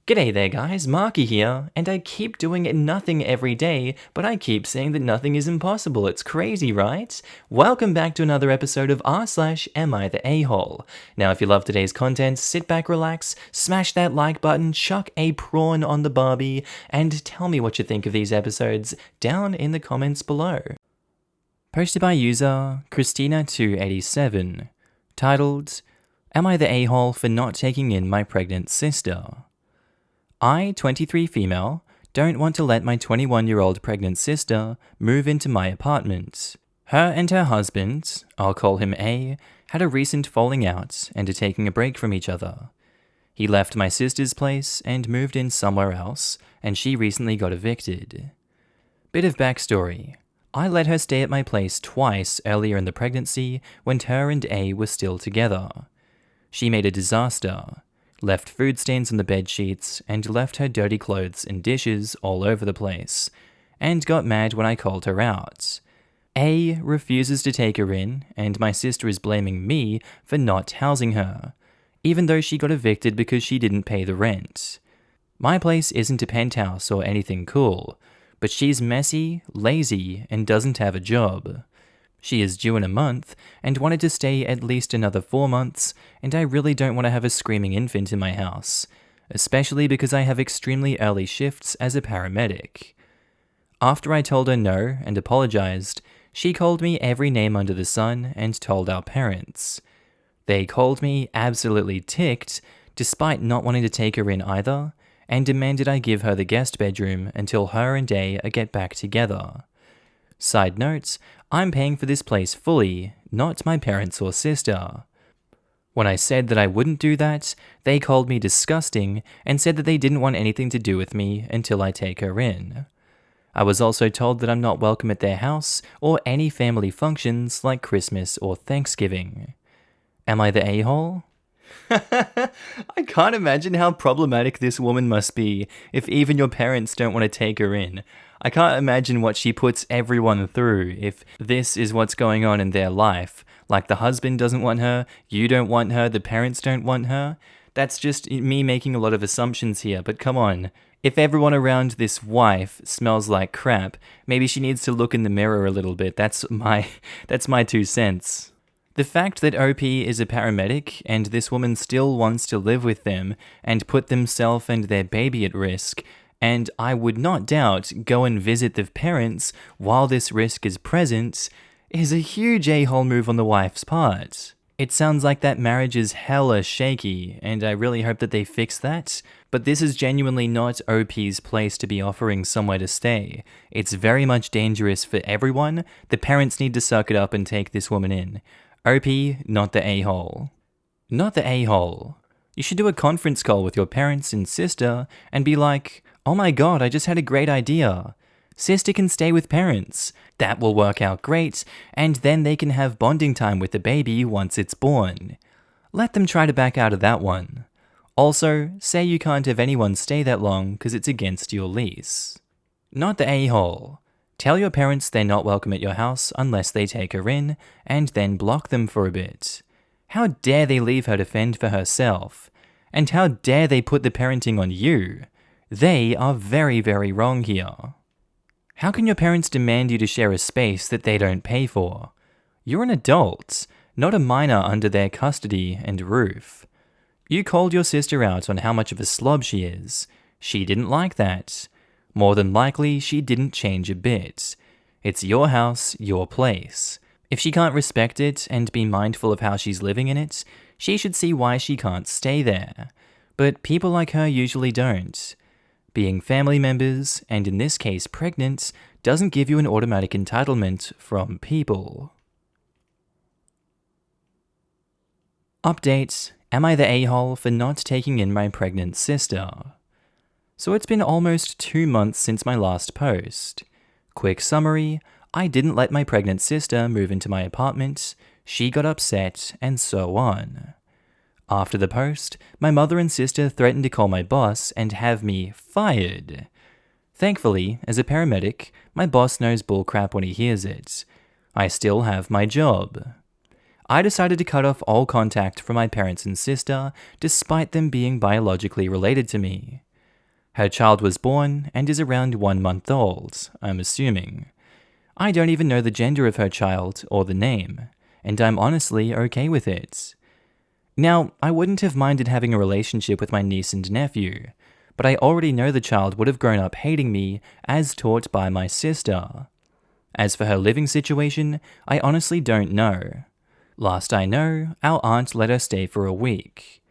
G'day there guys, Markee here, and I keep doing nothing every day, but I keep saying that nothing is impossible. It's crazy, right? Welcome back to another episode of r/AmiTheA. Now if you love today's content, sit back, relax, smash that like button, chuck a prawn on the Barbie, and tell me what you think of these episodes down in the comments below. Posted by user Christina287, titled, Am I the a-hole for not taking in my pregnant sister? I, 23 female, don't want to let my 21-year-old pregnant sister move into my apartment. Her and her husband, I'll call him A, had a recent falling out and are taking a break from each other. He left my sister's place and moved in somewhere else, and she recently got evicted. Bit of backstory. I let her stay at my place twice earlier in the pregnancy when her and A were still together. She made a disaster. Left food stains on the bed sheets, and left her dirty clothes and dishes all over the place, and got mad when I called her out. A refuses to take her in, and my sister is blaming me for not housing her, even though she got evicted because she didn't pay the rent. My place isn't a penthouse or anything cool, but she's messy, lazy, and doesn't have a job. She is due in a month, and wanted to stay at least another 4 months, and I really don't want to have a screaming infant in my house, especially because I have extremely early shifts as a paramedic. After I told her no and apologized, she called me every name under the sun and told our parents. They called me absolutely ticked, despite not wanting to take her in either, and demanded I give her the guest bedroom until her and A get back together. Side note, I'm paying for this place fully, not my parents or sister. When I said that I wouldn't do that, they called me disgusting and said that they didn't want anything to do with me until I take her in. I was also told that I'm not welcome at their house or any family functions like Christmas or Thanksgiving. Am I the a-hole? I can't imagine how problematic this woman must be if even your parents don't want to take her in. I can't imagine what she puts everyone through if this is what's going on in their life. Like the husband doesn't want her, you don't want her, the parents don't want her. That's just me making a lot of assumptions here, but come on. If everyone around this wife smells like crap, maybe she needs to look in the mirror a little bit. That's my 2 cents. The fact that OP is a paramedic and this woman still wants to live with them and put themselves and their baby at risk, and I would not doubt go and visit the parents while this risk is present, is a huge a-hole move on the wife's part. It sounds like that marriage is hella shaky, and I really hope that they fix that, but this is genuinely not OP's place to be offering somewhere to stay. It's very much dangerous for everyone. The parents need to suck it up and take this woman in. OP, not the a-hole. Not the a-hole. You should do a conference call with your parents and sister and be like, oh my god, I just had a great idea. Sister can stay with parents. That will work out great, and then they can have bonding time with the baby once it's born. Let them try to back out of that one. Also, say you can't have anyone stay that long because it's against your lease. Not the a-hole. Tell your parents they're not welcome at your house unless they take her in, and then block them for a bit. How dare they leave her to fend for herself? And how dare they put the parenting on you? They are very, very wrong here. How can your parents demand you to share a space that they don't pay for? You're an adult, not a minor under their custody and roof. You called your sister out on how much of a slob she is. She didn't like that. More than likely, she didn't change a bit. It's your house, your place. If she can't respect it and be mindful of how she's living in it, she should see why she can't stay there. But people like her usually don't. Being family members, and in this case pregnant, doesn't give you an automatic entitlement from people. Update: Am I the a-hole for not taking in my pregnant sister? So it's been almost 2 months since my last post. Quick summary: I didn't let my pregnant sister move into my apartment, she got upset, and so on. After the post, my mother and sister threatened to call my boss and have me fired. Thankfully, as a paramedic, my boss knows bullcrap when he hears it. I still have my job. I decided to cut off all contact from my parents and sister, despite them being biologically related to me. Her child was born and is around 1 month old, I'm assuming. I don't even know the gender of her child or the name, and I'm honestly okay with it. Now, I wouldn't have minded having a relationship with my niece and nephew, but I already know the child would have grown up hating me as taught by my sister. As for her living situation, I honestly don't know. Last I know, our aunt let her stay for a week.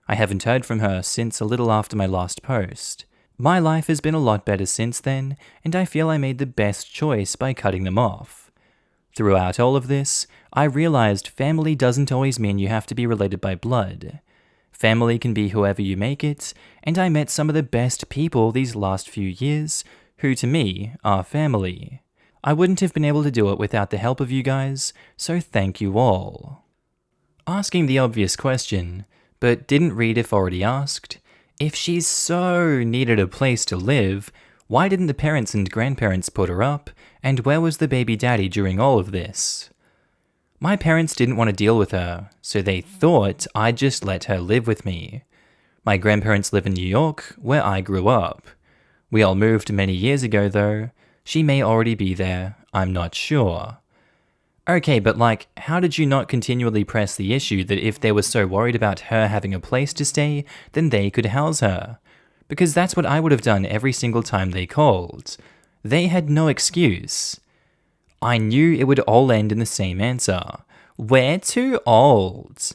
I haven't heard from her since a little after my last post. My life has been a lot better since then, and I feel I made the best choice by cutting them off. Throughout all of this, I realized family doesn't always mean you have to be related by blood. Family can be whoever you make it, and I met some of the best people these last few years, who to me are family. I wouldn't have been able to do it without the help of you guys, so thank you all. Asking the obvious question, but didn't read if already asked, if she's so needed a place to live, why didn't the parents and grandparents put her up, and where was the baby daddy during all of this? My parents didn't want to deal with her, so they thought I'd just let her live with me. My grandparents live in New York, where I grew up. We all moved many years ago though. She may already be there, I'm not sure. Okay, but how did you not continually press the issue that if they were so worried about her having a place to stay, then they could house her? Because that's what I would have done every single time they called. They had no excuse. I knew it would all end in the same answer. We're too old.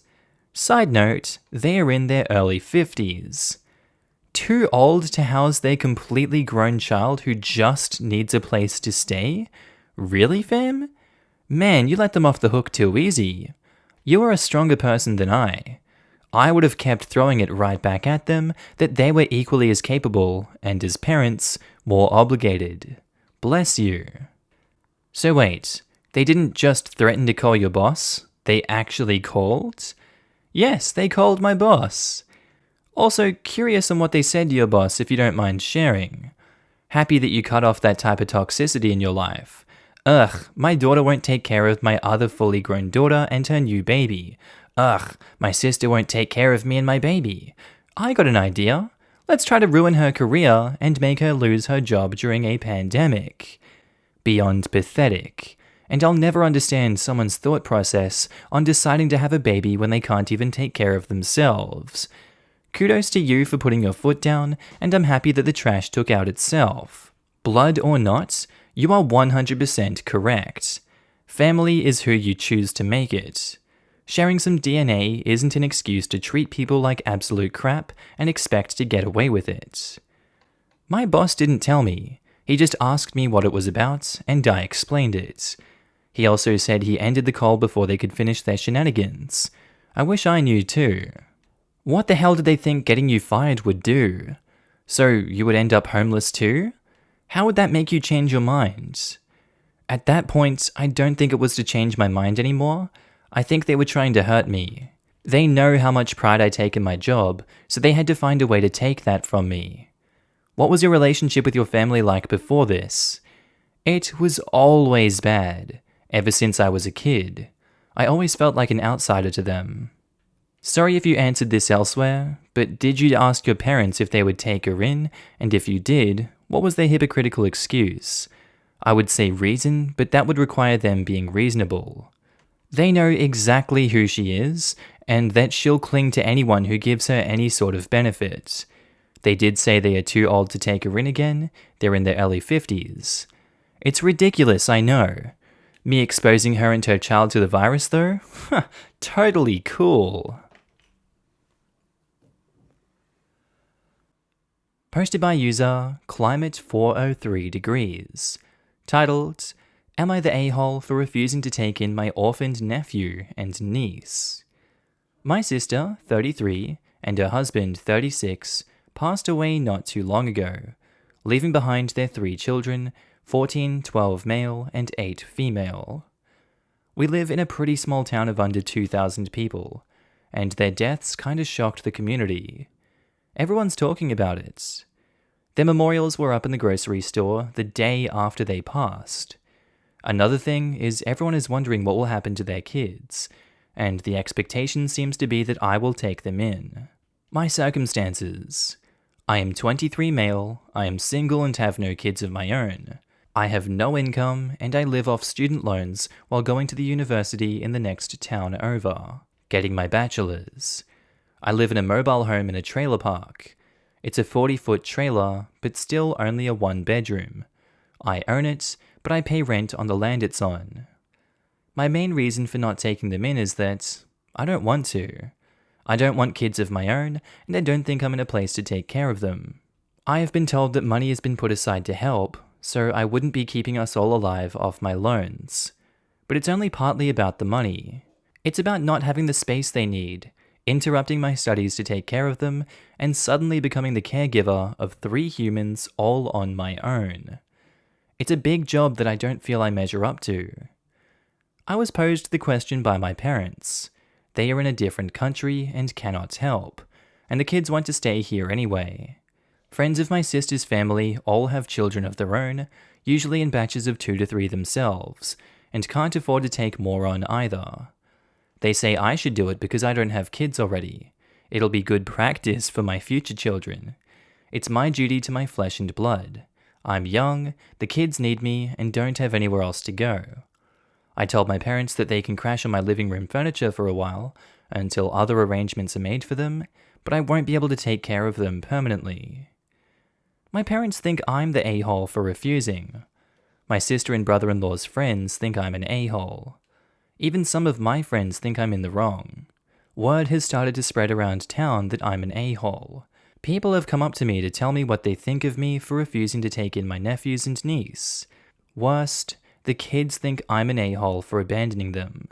Side note, they are in their early 50s. Too old to house their completely grown child who just needs a place to stay? Really, fam? Man, you let them off the hook too easy. You are a stronger person than I. I would have kept throwing it right back at them that they were equally as capable, and as parents, more obligated. Bless you. So wait, they didn't just threaten to call your boss? They actually called? Yes, they called my boss. Also, curious on what they said to your boss if you don't mind sharing. Happy that you cut off that type of toxicity in your life. Ugh, my daughter won't take care of my other fully grown daughter and her new baby. Ugh, my sister won't take care of me and my baby. I got an idea. Let's try to ruin her career and make her lose her job during a pandemic. Beyond pathetic. And I'll never understand someone's thought process on deciding to have a baby when they can't even take care of themselves. Kudos to you for putting your foot down, and I'm happy that the trash took out itself. Blood or not, you are 100% correct. Family is who you choose to make it. Sharing some DNA isn't an excuse to treat people like absolute crap and expect to get away with it. My boss didn't tell me. He just asked me what it was about, and I explained it. He also said he ended the call before they could finish their shenanigans. I wish I knew too. What the hell did they think getting you fired would do? So you would end up homeless too? How would that make you change your mind? At that point, I don't think it was to change my mind anymore. I think they were trying to hurt me. They know how much pride I take in my job, so they had to find a way to take that from me. What was your relationship with your family like before this? It was always bad, ever since I was a kid. I always felt like an outsider to them. Sorry if you answered this elsewhere, but did you ask your parents if they would take her in, and if you did, what was their hypocritical excuse? I would say reason, but that would require them being reasonable. They know exactly who she is, and that she'll cling to anyone who gives her any sort of benefit. They did say they are too old to take her in again. They're in their early 50s. It's ridiculous, I know. Me exposing her and her child to the virus, though? Totally cool. Posted by user Climate403degrees. Titled, Am I the a-hole for refusing to take in my orphaned nephew and niece? My sister, 33, and her husband, 36, passed away not too long ago, leaving behind their 3 children, 14, 12 male, and 8 female. We live in a pretty small town of under 2,000 people, and their deaths kinda shocked the community. Everyone's talking about it. Their memorials were up in the grocery store the day after they passed. Another thing is everyone is wondering what will happen to their kids, and the expectation seems to be that I will take them in. My circumstances. I am 23 male, I am single and have no kids of my own. I have no income and I live off student loans while going to the university in the next town over, getting my bachelor's. I live in a mobile home in a trailer park. It's a 40-foot trailer, but still only a 1-bedroom. I own it, but I pay rent on the land it's on. My main reason for not taking them in is that I don't want to. I don't want kids of my own, and I don't think I'm in a place to take care of them. I have been told that money has been put aside to help, so I wouldn't be keeping us all alive off my loans. But it's only partly about the money. It's about not having the space they need, interrupting my studies to take care of them, and suddenly becoming the caregiver of 3 humans all on my own. It's a big job that I don't feel I measure up to. I was posed the question by my parents. They are in a different country and cannot help, and the kids want to stay here anyway. Friends of my sister's family all have children of their own, usually in batches of 2 to 3 themselves, and can't afford to take more on either. They say I should do it because I don't have kids already. It'll be good practice for my future children. It's my duty to my flesh and blood. I'm young, the kids need me, and don't have anywhere else to go. I told my parents that they can crash on my living room furniture for a while, until other arrangements are made for them, but I won't be able to take care of them permanently. My parents think I'm the a-hole for refusing. My sister and brother-in-law's friends think I'm an a-hole. Even some of my friends think I'm in the wrong. Word has started to spread around town that I'm an a-hole. People have come up to me to tell me what they think of me for refusing to take in my nephews and niece. Worst, the kids think I'm an a-hole for abandoning them.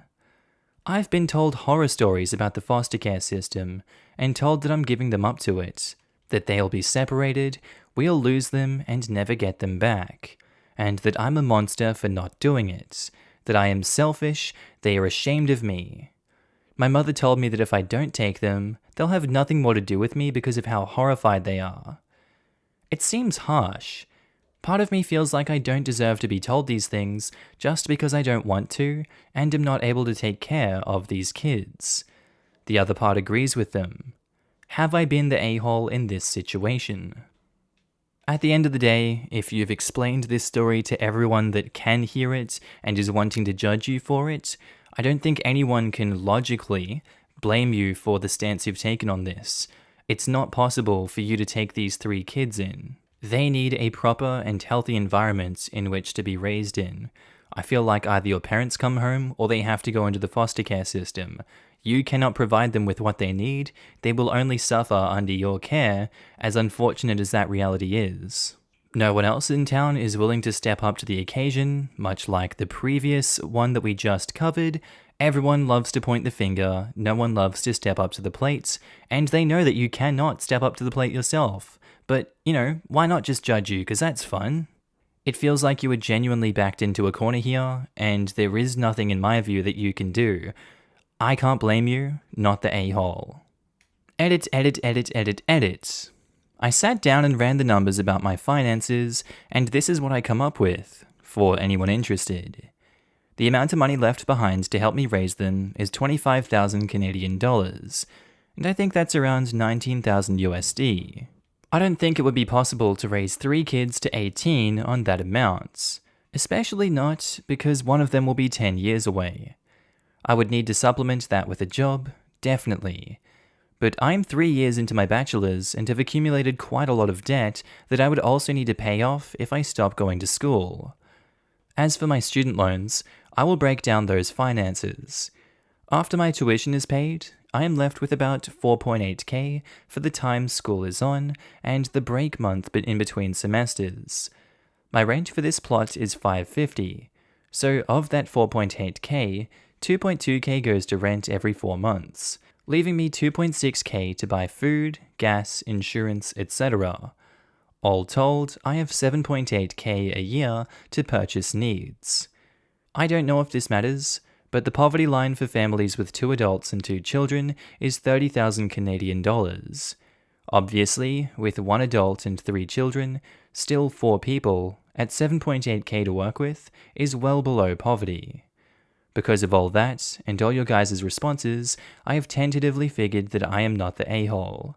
I've been told horror stories about the foster care system and told that I'm giving them up to it, that they'll be separated, we'll lose them and never get them back, and that I'm a monster for not doing it, that I am selfish, they are ashamed of me. My mother told me that if I don't take them, they'll have nothing more to do with me because of how horrified they are. It seems harsh. Part of me feels like I don't deserve to be told these things just because I don't want to and am not able to take care of these kids. The other part agrees with them. Have I been the a-hole in this situation? At the end of the day, if you've explained this story to everyone that can hear it and is wanting to judge you for it, I don't think anyone can logically blame you for the stance you've taken on this. It's not possible for you to take these 3 kids in. They need a proper and healthy environment in which to be raised in. I feel like either your parents come home or they have to go into the foster care system. You cannot provide them with what they need. They will only suffer under your care, as unfortunate as that reality is. No one else in town is willing to step up to the occasion, much like the previous one that we just covered. Everyone loves to point the finger, no one loves to step up to the plate, and they know that you cannot step up to the plate yourself. But, why not just judge you, because that's fun. It feels like you were genuinely backed into a corner here, and there is nothing in my view that you can do. I can't blame you, not the a-hole. Edit. I sat down and ran the numbers about my finances, and this is what I come up with, for anyone interested. The amount of money left behind to help me raise them is 25,000 Canadian dollars, and I think that's around 19,000 USD. I don't think it would be possible to raise 3 kids to 18 on that amount, especially not because one of them will be 10 years away. I would need to supplement that with a job, definitely. But I'm 3 years into my bachelor's and have accumulated quite a lot of debt that I would also need to pay off if I stop going to school. As for my student loans, I will break down those finances. After my tuition is paid, I am left with about 4.8k for the time school is on and the break month in between semesters. My rent for this plot is $550, so of that 4.8k, 2.2k goes to rent every 4 months, leaving me 2.6k to buy food, gas, insurance, etc. All told, I have 7.8k a year to purchase needs. I don't know if this matters, but the poverty line for families with 2 adults and 2 children is 30,000 Canadian dollars. Obviously, with 1 adult and 3 children, still 4 people, at 7.8k to work with, is well below poverty. Because of all that, and all your guys' responses, I have tentatively figured that I am not the a-hole.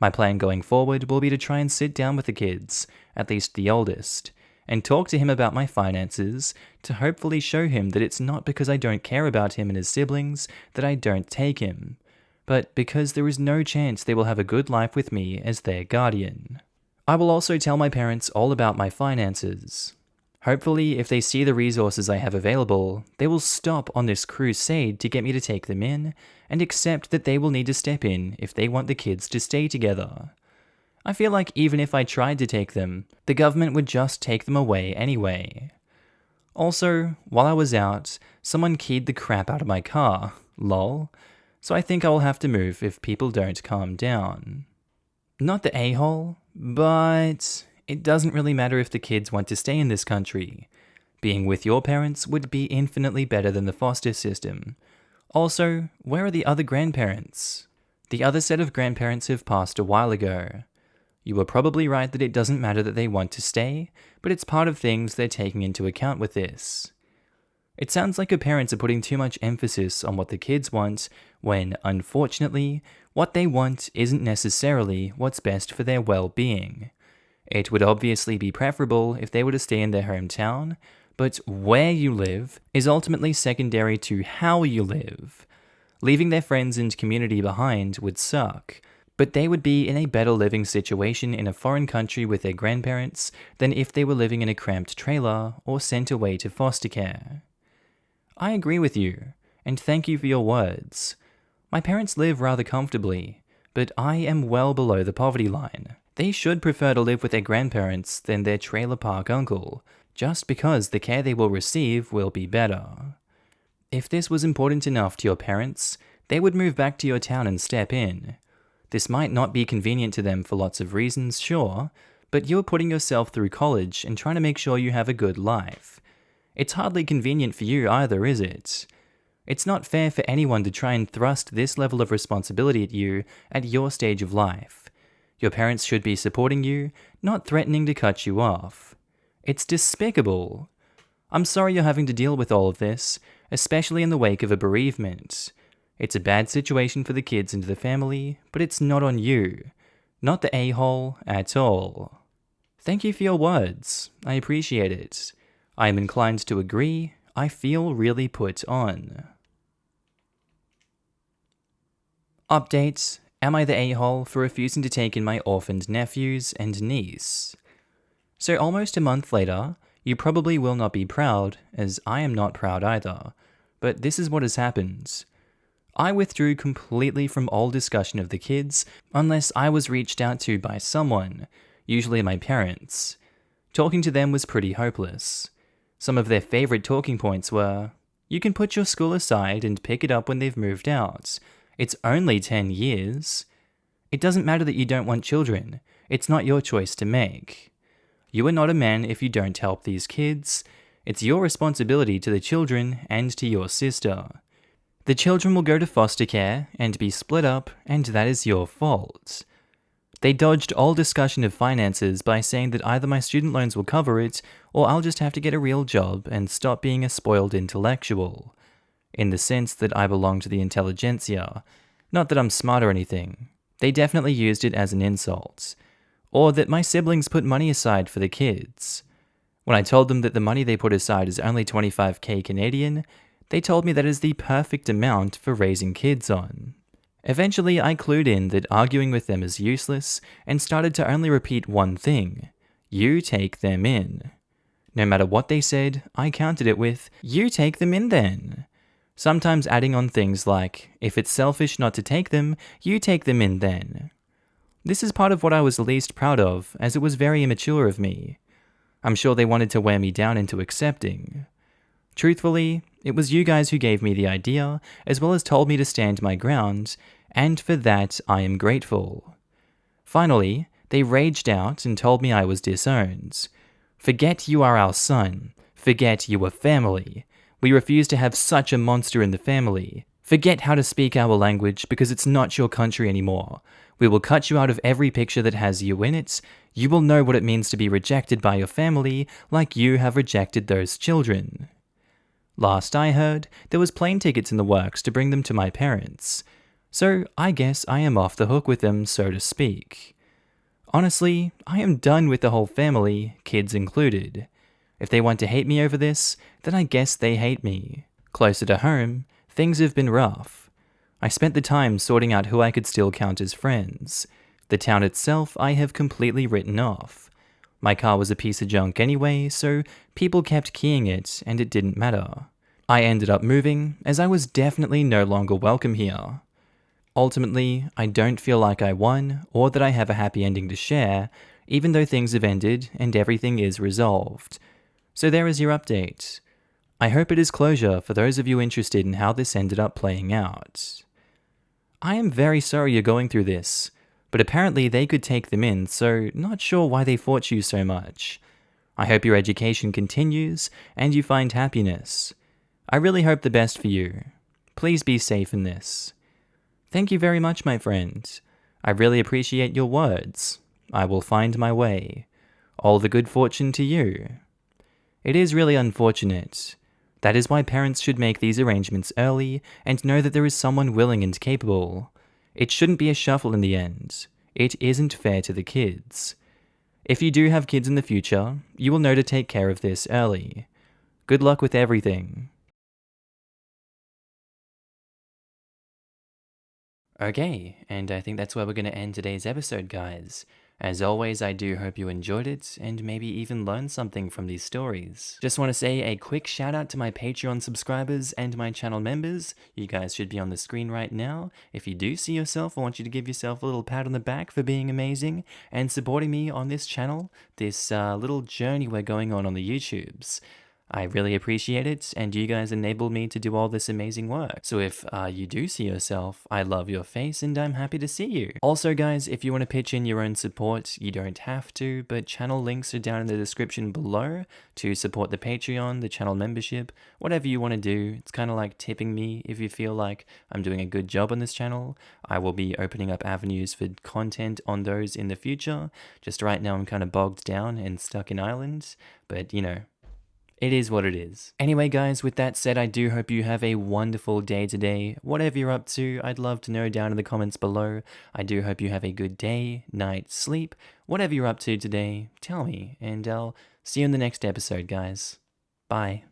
My plan going forward will be to try and sit down with the kids, at least the oldest, and talk to him about my finances to hopefully show him that it's not because I don't care about him and his siblings that I don't take him, but because there is no chance they will have a good life with me as their guardian. I will also tell my parents all about my finances. Hopefully, if they see the resources I have available, they will stop on this crusade to get me to take them in, and accept that they will need to step in if they want the kids to stay together. I feel like even if I tried to take them, the government would just take them away anyway. Also, while I was out, someone keyed the crap out of my car, lol, so I think I will have to move if people don't calm down. Not the a-hole, but it doesn't really matter if the kids want to stay in this country. Being with your parents would be infinitely better than the foster system. Also, where are the other grandparents? The other set of grandparents have passed a while ago. You were probably right that it doesn't matter that they want to stay, but it's part of things they're taking into account with this. It sounds like your parents are putting too much emphasis on what the kids want, when, unfortunately, what they want isn't necessarily what's best for their well-being. It would obviously be preferable if they were to stay in their hometown, but where you live is ultimately secondary to how you live. Leaving their friends and community behind would suck, but they would be in a better living situation in a foreign country with their grandparents than if they were living in a cramped trailer or sent away to foster care. I agree with you, and thank you for your words. My parents live rather comfortably, but I am well below the poverty line. They should prefer to live with their grandparents than their trailer park uncle, just because the care they will receive will be better. If this was important enough to your parents, they would move back to your town and step in. This might not be convenient to them for lots of reasons, sure, but you're putting yourself through college and trying to make sure you have a good life. It's hardly convenient for you either, is it? It's not fair for anyone to try and thrust this level of responsibility at you at your stage of life. Your parents should be supporting you, not threatening to cut you off. It's despicable. I'm sorry you're having to deal with all of this, especially in the wake of a bereavement. It's a bad situation for the kids and the family, but it's not on you. Not the a-hole at all. Thank you for your words. I appreciate it. I am inclined to agree. I feel really put on. Update. Am I the a-hole for refusing to take in my orphaned nephews and niece? So almost a month later, you probably will not be proud, as I am not proud either, but this is what has happened. I withdrew completely from all discussion of the kids, unless I was reached out to by someone, usually my parents. Talking to them was pretty hopeless. Some of their favorite talking points were, you can put your school aside and pick it up when they've moved out. It's only 10 years. It doesn't matter that you don't want children. It's not your choice to make. You are not a man if you don't help these kids. It's your responsibility to the children and to your sister. The children will go to foster care and be split up, and that is your fault. They dodged all discussion of finances by saying that either my student loans will cover it, or I'll just have to get a real job and stop being a spoiled intellectual. In the sense that I belong to the intelligentsia. Not that I'm smart or anything. They definitely used it as an insult. Or that my siblings put money aside for the kids. When I told them that the money they put aside is only 25k Canadian, they told me that is the perfect amount for raising kids on. Eventually, I clued in that arguing with them is useless and started to only repeat one thing. You take them in. No matter what they said, I countered it with, you take them in then. Sometimes adding on things like, if it's selfish not to take them, you take them in then. This is part of what I was least proud of, as it was very immature of me. I'm sure they wanted to wear me down into accepting. Truthfully, it was you guys who gave me the idea, as well as told me to stand my ground, and for that I am grateful. Finally, they raged out and told me I was disowned. Forget you are our son. Forget you are family. We refuse to have such a monster in the family. Forget how to speak our language because it's not your country anymore. We will cut you out of every picture that has you in it. You will know what it means to be rejected by your family like you have rejected those children. Last I heard, there was plane tickets in the works to bring them to my parents. So I guess I am off the hook with them, so to speak. Honestly, I am done with the whole family, kids included. If they want to hate me over this, then I guess they hate me. Closer to home, things have been rough. I spent the time sorting out who I could still count as friends. The town itself I have completely written off. My car was a piece of junk anyway, so people kept keying it and it didn't matter. I ended up moving, as I was definitely no longer welcome here. Ultimately, I don't feel like I won, or that I have a happy ending to share, even though things have ended and everything is resolved. So there is your update. I hope it is closure for those of you interested in how this ended up playing out. I am very sorry you're going through this, but apparently they could take them in, so not sure why they fought you so much. I hope your education continues and you find happiness. I really hope the best for you. Please be safe in this. Thank you very much, my friend. I really appreciate your words. I will find my way. All the good fortune to you. It is really unfortunate. That is why parents should make these arrangements early and know that there is someone willing and capable. It shouldn't be a shuffle in the end. It isn't fair to the kids. If you do have kids in the future, you will know to take care of this early. Good luck with everything. Okay, and I think that's where we're going to end today's episode, guys. As always, I do hope you enjoyed it, and maybe even learned something from these stories. Just want to say a quick shout out to my Patreon subscribers and my channel members. You guys should be on the screen right now. If you do see yourself, I want you to give yourself a little pat on the back for being amazing and supporting me on this channel, this little journey we're going on the YouTubes. I really appreciate it, and you guys enable me to do all this amazing work. So if you do see yourself, I love your face and I'm happy to see you. Also guys, if you want to pitch in your own support, you don't have to, but channel links are down in the description below to support the Patreon, the channel membership, whatever you want to do. It's kind of like tipping me if you feel like I'm doing a good job on this channel. I will be opening up avenues for content on those in the future. Just right now I'm kind of bogged down and stuck in Ireland, but you know, it is what it is. Anyway, guys, with that said, I do hope you have a wonderful day today. Whatever you're up to, I'd love to know down in the comments below. I do hope you have a good day, night, sleep. Whatever you're up to today, tell me, and I'll see you in the next episode, guys. Bye.